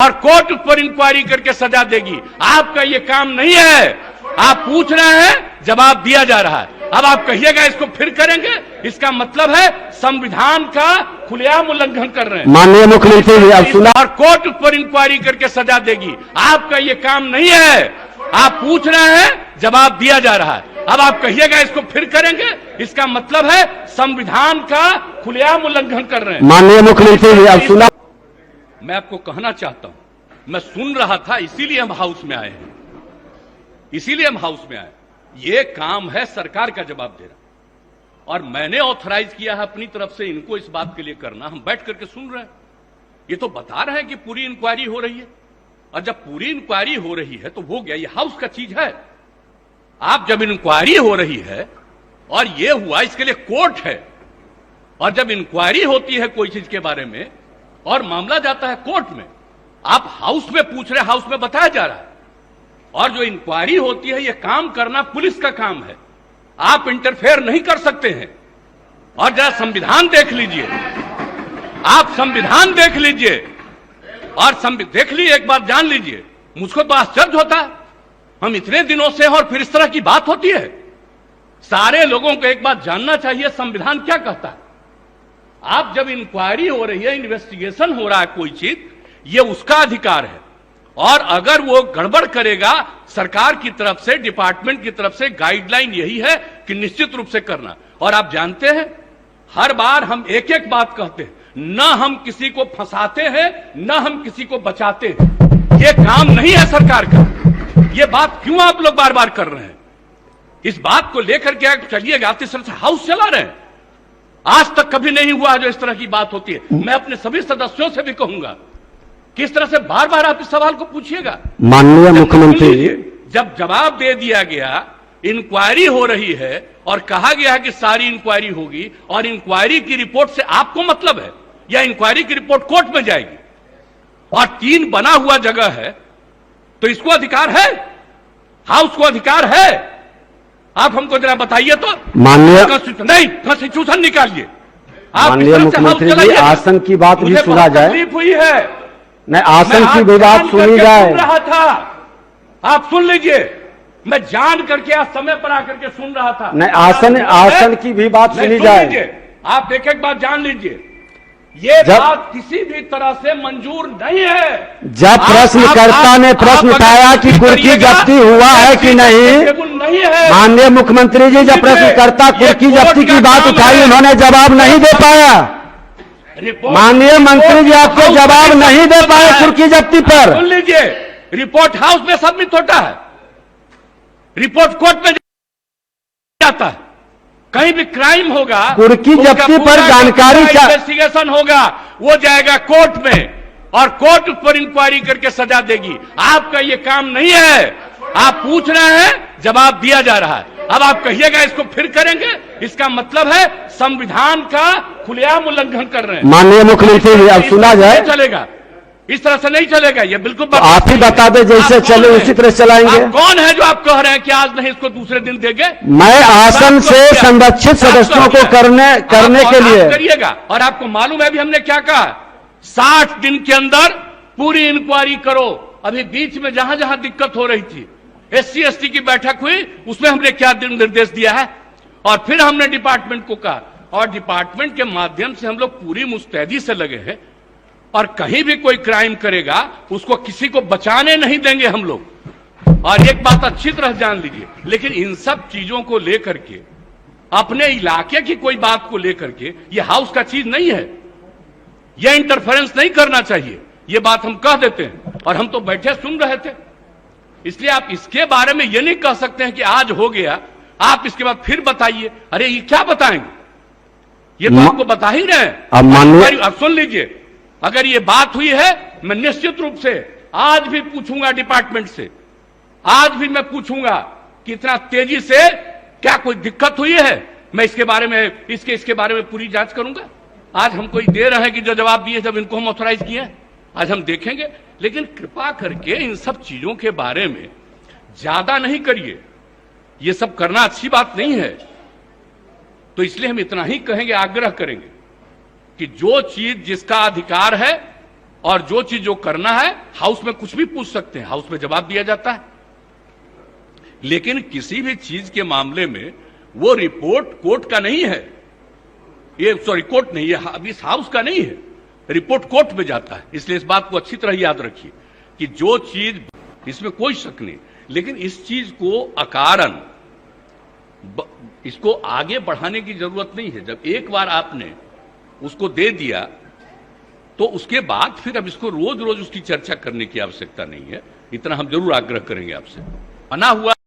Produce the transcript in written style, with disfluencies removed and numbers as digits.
और कोर्ट उस पर इंक्वायरी करके सजा देगी। आपका ये काम नहीं है। आप पूछ रहे हैं, जवाब दिया जा रहा है। अब आप कहिएगा इसको फिर करेंगे, इसका मतलब है संविधान का खुलेआम उल्लंघन कर रहे हैं। माननीय मुख्यमंत्री जी, अब सुना। और कोर्ट उस पर इंक्वायरी करके सजा देगी। आपका ये काम नहीं है। आप पूछ रहे हैं, जवाब दिया जा रहा है। अब आप कहिएगा इसको फिर करेंगे, इसका मतलब है संविधान का खुलेआम उल्लंघन कर रहे हैं। माननीय मुख्यमंत्री जी, अब सुना। मैं आपको कहना चाहता हूं, मैं सुन रहा था, इसीलिए हम हाउस में आए हैं, इसीलिए हम हाउस में आए। ये काम है सरकार का जवाब देना, और मैंने ऑथराइज किया है अपनी तरफ से इनको इस बात के लिए करना। हम बैठ करके सुन रहे हैं, ये तो बता रहे हैं कि पूरी इंक्वायरी हो रही है, और जब पूरी इंक्वायरी हो रही है तो हो गया, ये हाउस का चीज है। आप जब इंक्वायरी हो रही है और ये हुआ, इसके लिए कोर्ट है, और जब इंक्वायरी होती है कोई चीज के बारे में और मामला जाता है कोर्ट में, आप हाउस में पूछ रहे, हाउस में बताया जा रहा है। और जो इंक्वायरी होती है, ये काम करना पुलिस का काम है, आप इंटरफेयर नहीं कर सकते हैं। और जरा संविधान देख लीजिए, आप संविधान देख लीजिए, और देख लीजिए, एक बार जान लीजिए। मुझको तो आश्चर्य होता है, हम इतने दिनों से, और फिर इस तरह की बात होती है। सारे लोगों को एक बात जानना चाहिए, संविधान क्या कहता है। आप जब इंक्वायरी हो रही है, इन्वेस्टिगेशन हो रहा है कोई चीज, ये उसका अधिकार है, और अगर वो गड़बड़ करेगा, सरकार की तरफ से, डिपार्टमेंट की तरफ से गाइडलाइन यही है कि निश्चित रूप से करना। और आप जानते हैं, हर बार हम एक एक बात कहते हैं, न हम किसी को फंसाते हैं, न हम किसी को बचाते हैं। ये काम नहीं है सरकार का। ये बात क्यों आप लोग बार बार कर रहे हैं? इस बात को लेकर के चलिएगा, इस तरह से हाउस चला रहे हैं। आज तक कभी नहीं हुआ जो इस तरह की बात होती है। मैं अपने सभी सदस्यों से भी कहूंगा, किस तरह से बार बार आप इस सवाल को पूछिएगा। माननीय मुख्यमंत्री, जब जवाब दे दिया गया, इंक्वायरी हो रही है और कहा गया है कि सारी इंक्वायरी होगी, और इंक्वायरी की रिपोर्ट से आपको मतलब है, या इंक्वायरी की रिपोर्ट कोर्ट में जाएगी, और 3 बना हुआ जगह है, तो इसको अधिकार है, हाउस को अधिकार है। आप हमको जरा बताइए तो। माननीय नहीं, कॉन्स्टिट्यूशन निकालिए। माननीय मुख्यमंत्री जी, आसन की बात भी सुना जाए। तकलीफ हुई है, नहीं, आसन की भी बात सुनी जाए। सुन रहा था, आप सुन लीजिए। मैं जान करके आज समय पर आकर के सुन रहा था। नहीं, आसन की भी बात सुनी जाए। आप एक एक बात जान लीजिए। ये बात किसी भी तरह से मंजूर नहीं है। जब प्रश्नकर्ता ने प्रश्न उठाया कि कुर्की जब्ती हुआ है कि नहीं है, माननीय मुख्यमंत्री जी, जब प्रश्नकर्ता कुर्की जब्ती की बात उठाई, उन्होंने जवाब नहीं दे पाया। माननीय मंत्री जी, आपको जवाब नहीं दे पाए कुर्की जब्ती पर। सुन लीजिए, रिपोर्ट हाउस में सबमिट होता है, रिपोर्ट कोर्ट में जाता है। कहीं भी क्राइम होगा, कुर्की जब्ती पर जानकारी, इन्वेस्टिगेशन होगा, वो जाएगा कोर्ट में, और कोर्ट उस पर इंक्वायरी करके सजा देगी। आपका ये काम नहीं है। आप पूछ रहे हैं, जवाब दिया जा रहा है। अब आप कहिएगा इसको फिर करेंगे, इसका मतलब है संविधान का खुलेआम उल्लंघन कर रहे हैं। माननीय मुख्यमंत्री जी, अब सुना जाए। चलेगा, इस तरह से नहीं चलेगा। ये बिल्कुल तो आप ही बता दें, जैसे चले उसी तरह चलाएंगे। कौन है जो आप कह रहे हैं कि आज नहीं, इसको दूसरे दिन देंगे? मैं आसन से संरक्षित सदस्यों को करने के लिए करिएगा। और आपको मालूम है अभी हमने क्या कहा, 60 दिन के अंदर पूरी इंक्वायरी करो। अभी बीच में जहां जहां दिक्कत हो रही थी, SC ST की बैठक हुई, उसमें हमने क्या निर्देश दिया है, और फिर हमने डिपार्टमेंट को कहा, और डिपार्टमेंट के माध्यम से हम लोग पूरी मुस्तैदी से लगे हैं, और कहीं भी कोई क्राइम करेगा उसको किसी को बचाने नहीं देंगे हम लोग। और एक बात अच्छी तरह जान लीजिए, लेकिन इन सब चीजों को लेकर के, अपने इलाके की कोई बात को लेकर के, ये हाउस का चीज नहीं है, यह इंटरफेरेंस नहीं करना चाहिए। ये बात हम कह देते हैं, और हम तो बैठे सुन रहे थे। इसलिए आप इसके बारे में ये नहीं कह सकते हैं कि आज हो गया, आप इसके बाद फिर बताइए। अरे ये क्या बताएंगे, ये तो आपको बता ही रहे हैं। अब सुन लीजिए, अगर ये बात हुई है, मैं निश्चित रूप से आज भी पूछूंगा डिपार्टमेंट से, आज भी मैं पूछूंगा कि इतना तेजी से क्या कोई दिक्कत हुई है। मैं इसके बारे में, इसके बारे में पूरी जांच करूंगा। आज हम कोई दे रहे हैं कि जो जवाब दिए, जब इनको हम ऑथराइज किए हैं, आज हम देखेंगे। लेकिन कृपा करके इन सब चीजों के बारे में ज्यादा नहीं करिए, ये सब करना अच्छी बात नहीं है। तो इसलिए हम इतना ही कहेंगे, आग्रह करेंगे कि जो चीज जिसका अधिकार है और जो चीज जो करना है हाउस में कुछ भी पूछ सकते हैं, हाउस में जवाब दिया जाता है। लेकिन किसी भी चीज के मामले में वो रिपोर्ट कोर्ट का नहीं है, ये सॉरी कोर्ट नहीं है, इस हाउस का नहीं है, रिपोर्ट कोर्ट में जाता है। इसलिए इस बात को अच्छी तरह याद रखिए कि जो चीज, इसमें कोई शक नहीं, लेकिन इस चीज को अकारण इसको आगे बढ़ाने की जरूरत नहीं है। जब एक बार आपने उसको दे दिया तो उसके बाद फिर अब इसको रोज रोज उसकी चर्चा करने की आवश्यकता नहीं है। इतना हम जरूर आग्रह करेंगे आपसे। बना हुआ